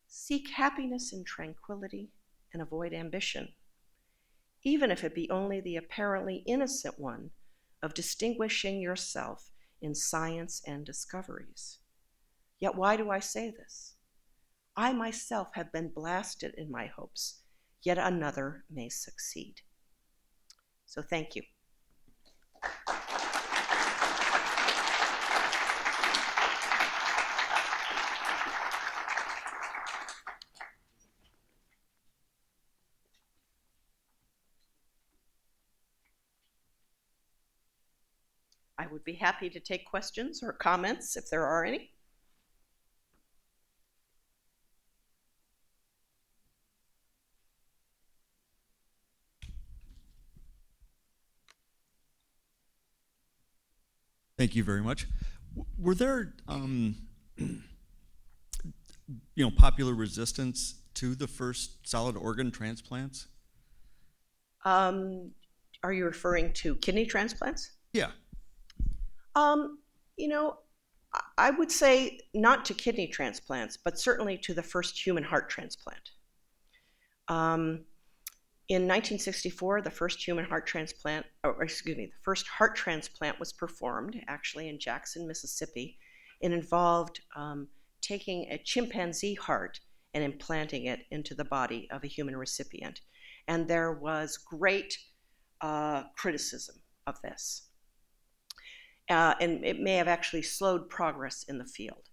"Seek happiness in tranquility and avoid ambition, even if it be only the apparently innocent one of distinguishing yourself in science and discoveries. Yet why do I say this? I myself have been blasted in my hopes, yet another may succeed." So thank you. I would be happy to take questions or comments if there are any. Thank you very much. Were there, popular resistance to the first solid organ transplants? Are you referring to kidney transplants? Yeah. You know, I would say not to kidney transplants, but certainly to the first human heart transplant. In 1964, the first human heart transplant, the first heart transplant was performed actually in Jackson, Mississippi. It involved taking a chimpanzee heart and implanting it into the body of a human recipient. And there was great criticism of this. And it may have actually slowed progress in the field.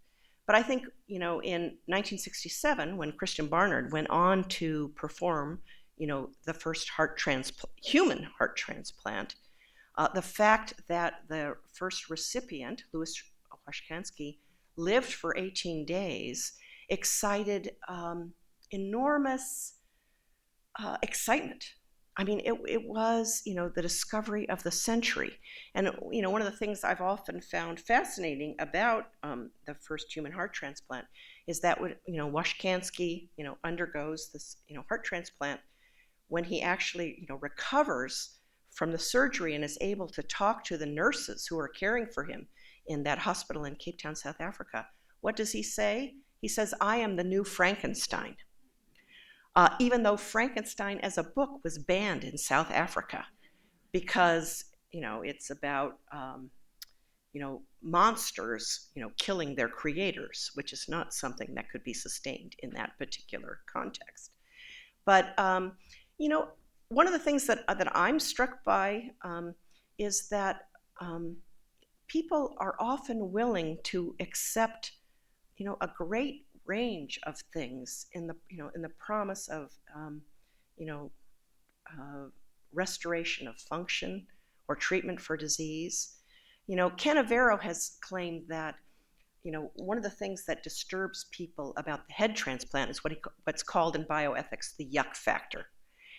But I think, in 1967, when Christian Barnard went on to perform, the first human heart transplant, the fact that the first recipient, Louis Washkansky, lived for 18 days excited enormous excitement. I mean, it was, the discovery of the century. And, one of the things I've often found fascinating about the first human heart transplant is that when, Washkansky, undergoes this, heart transplant, when he actually, recovers from the surgery and is able to talk to the nurses who are caring for him in that hospital in Cape Town, South Africa, what does he say? He says, "I am the new Frankenstein." Even though Frankenstein as a book was banned in South Africa because, it's about, monsters, killing their creators, which is not something that could be sustained in that particular context. But, one of the things that I'm struck by is that people are often willing to accept, a great range of things in the promise of restoration of function or treatment for disease. Canavero has claimed that one of the things that disturbs people about the head transplant is what's called in bioethics the yuck factor.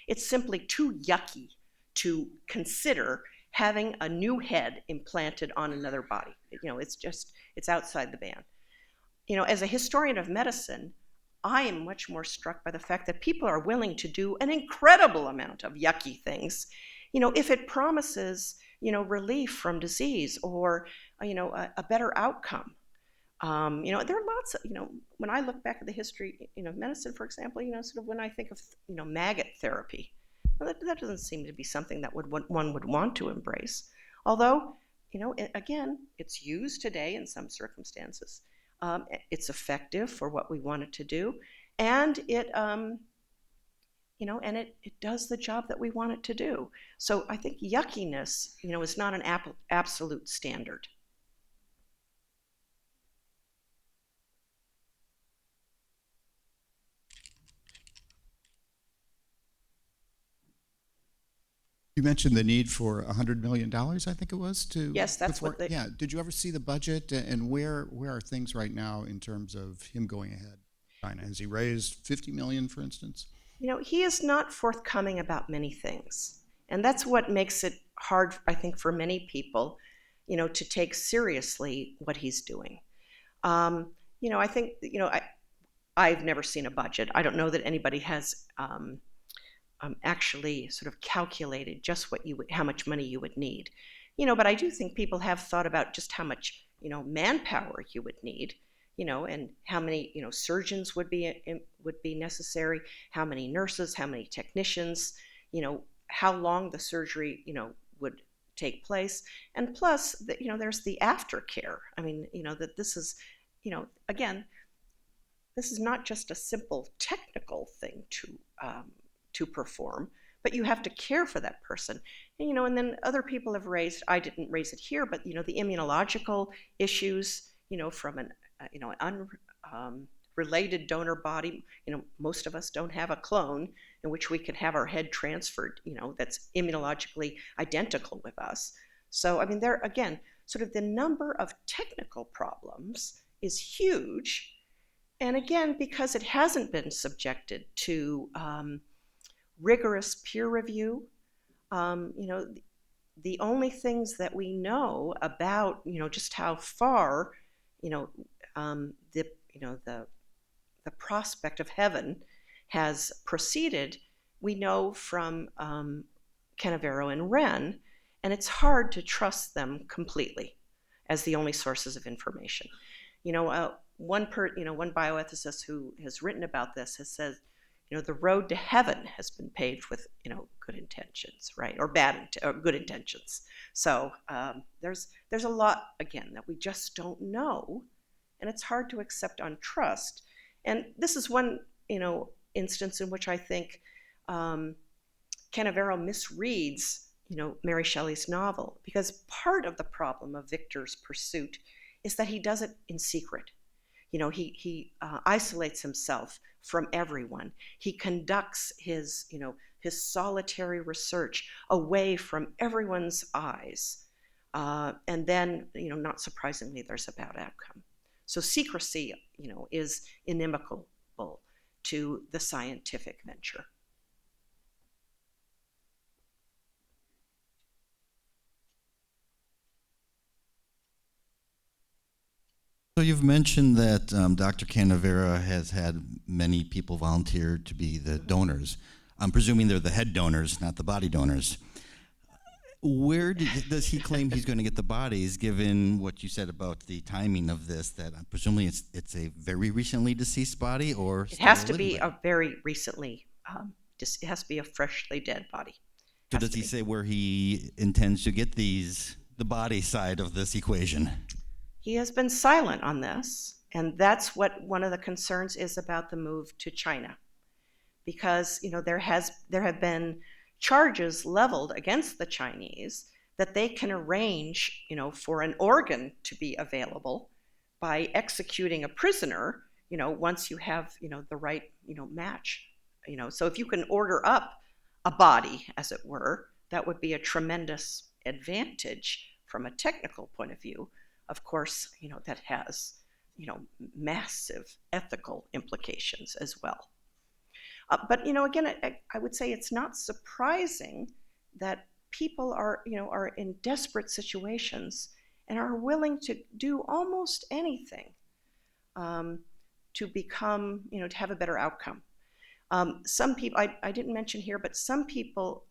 It's simply too yucky to consider having a new head implanted on another body. It's outside the ban. As a historian of medicine, I am much more struck by the fact that people are willing to do an incredible amount of yucky things, if it promises, relief from disease or, a better outcome. There are lots of, when I look back at the history, of medicine, for example, sort of when I think of, maggot therapy, well, that doesn't seem to be something that one would want to embrace. Although, again, it's used today in some circumstances. It's effective for what we want it to do, and it does the job that we want it to do. So I think yuckiness, is not an absolute standard. You mentioned the need for $100 million, I think it was, to... Yes, that's what they... Yeah, did you ever see the budget, and where are things right now in terms of him going ahead? China, has he raised $50 million, for instance? He is not forthcoming about many things. And that's what makes it hard, I think, for many people, to take seriously what he's doing. I think, I've never seen a budget. I don't know that anybody has actually sort of calculated just how much money you would need. But I do think people have thought about just how much, manpower you would need, and how many, surgeons would be necessary, how many nurses, how many technicians, how long the surgery, would take place. And plus, there's the aftercare. I mean, that this is, again, this is not just a simple technical thing to perform, but you have to care for that person. And, and then other people have raised, I didn't raise it here, but, the immunological issues, from an unrelated donor body. Most of us don't have a clone in which we could have our head transferred, that's immunologically identical with us. So, I mean, there, again, sort of the number of technical problems is huge. And again, because it hasn't been subjected to rigorous peer review, the only things that we know about, just how far, the, the prospect of heaven has proceeded, we know from Canavero and Wren, and it's hard to trust them completely as the only sources of information. One bioethicist who has written about this has said, the road to heaven has been paved with, good intentions, right, or or good intentions. So there's a lot, again, that we just don't know, and it's hard to accept on trust. And this is one, instance in which I think Canavero misreads, Mary Shelley's novel, because part of the problem of Victor's pursuit is that he does it in secret. He isolates himself from everyone. He conducts his solitary research away from everyone's eyes. And then, not surprisingly, there's a bad outcome. So secrecy, is inimical to the scientific venture. So you've mentioned that Dr. Canavera has had many people volunteer to be the donors. I'm presuming they're the head donors, not the body donors. Where does he claim he's going to get the bodies, given what you said about the timing of this, that presumably it's a very recently deceased body, or it has to be a very recently, it has to be a freshly dead body. So does he say where he intends to get the body side of this equation? He has been silent on this, and that's what one of the concerns is about the move to China, because there have been charges leveled against the Chinese that they can arrange for an organ to be available by executing a prisoner once you have the right match. So if you can order up a body, as it were, that would be a tremendous advantage from a technical point of view. Of course, that has, massive ethical implications as well. But, again, I would say it's not surprising that people are in desperate situations and are willing to do almost anything to become, to have a better outcome. Some people, I didn't mention here, but some people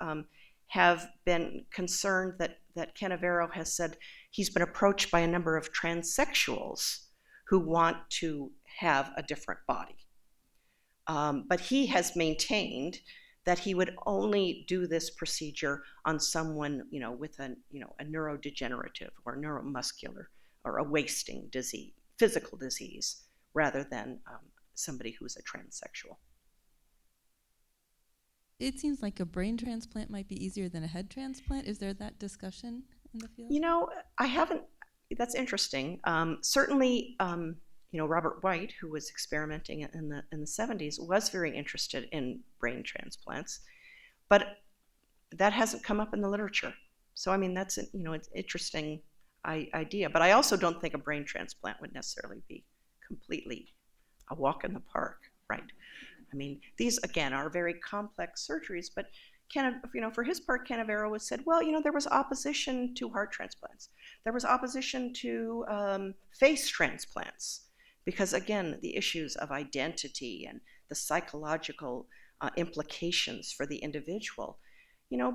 have been concerned that Canavero has said he's been approached by a number of transsexuals who want to have a different body. But he has maintained that he would only do this procedure on someone, with a neurodegenerative or neuromuscular or a wasting disease, physical disease, rather than somebody who's a transsexual. It seems like a brain transplant might be easier than a head transplant. Is there that discussion in the field? I haven't. That's interesting. Certainly, Robert White, who was experimenting in the 70s, was very interested in brain transplants, but that hasn't come up in the literature. So I mean, that's it's an interesting idea. But I also don't think a brain transplant would necessarily be completely a walk in the park, right? I mean, these again are very complex surgeries, but for his part, Canavero has said, well, there was opposition to heart transplants. There was opposition to face transplants, because again, the issues of identity and the psychological implications for the individual.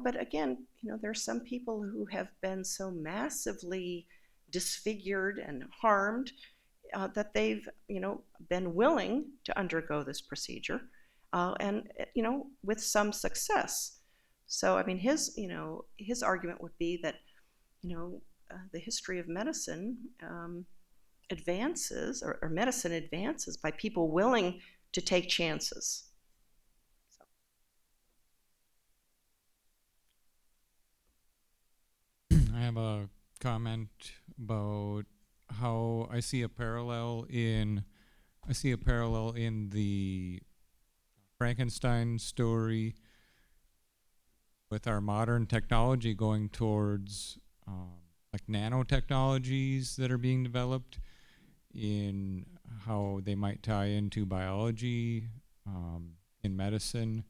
But again, there are some people who have been so massively disfigured and harmed that they've, been willing to undergo this procedure, and with some success. So, I mean, his argument would be that, the history of medicine advances, or medicine advances by people willing to take chances. So. I have a comment about how I see a parallel in the Frankenstein story with our modern technology going towards like nanotechnologies that are being developed, in how they might tie into biology in medicine,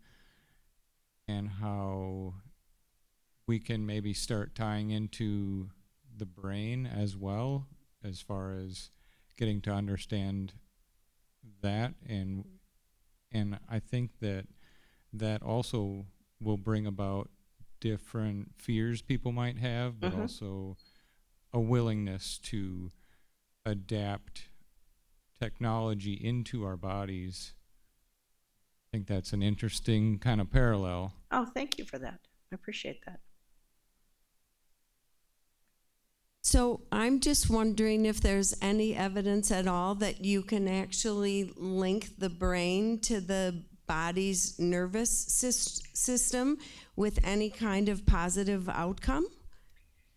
and how we can maybe start tying into the brain as well, as far as getting to understand that, and I think that also will bring about different fears people might have, but also a willingness to adapt technology into our bodies. I think that's an interesting kind of parallel. Oh, thank you for that. I appreciate that. So I'm just wondering if there's any evidence at all that you can actually link the brain to the body's nervous system with any kind of positive outcome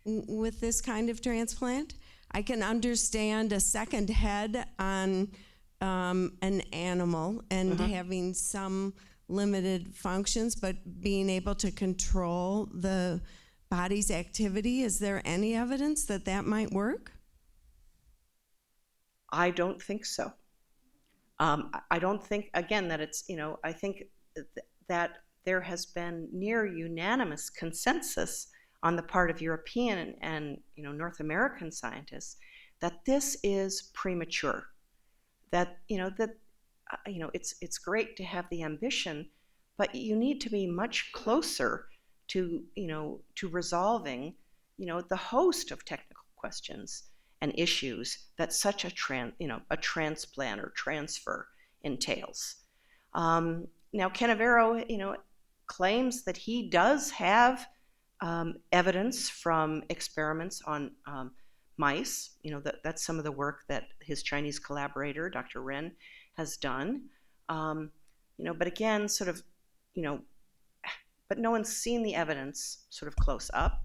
with this kind of transplant. I can understand a second head on an animal and having some limited functions, but being able to control the body's activity. Is there any evidence that that might work? I don't think so. I don't think, again, that it's, I think that there has been near unanimous consensus on the part of European and North American scientists that this is premature. That it's great to have the ambition, but you need to be much closer to resolving the host of technical questions and issues that such a transplant or transfer entails. Now Canavero claims that he does have evidence from experiments on mice. That's some of the work that his Chinese collaborator, Dr. Ren, has done. But again, but no one's seen the evidence sort of close up.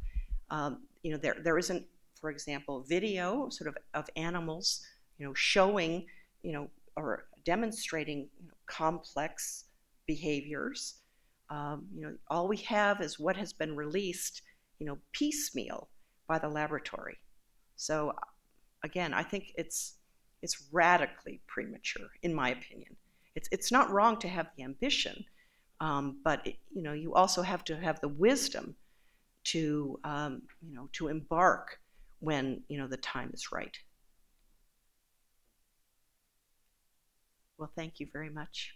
There isn't, for example, video of animals, showing, or demonstrating complex behaviors. All we have is what has been released, piecemeal by the laboratory. So again, I think it's radically premature, in my opinion. It's not wrong to have the ambition, but you also have to have the wisdom to embark when the time is right. Well, thank you very much.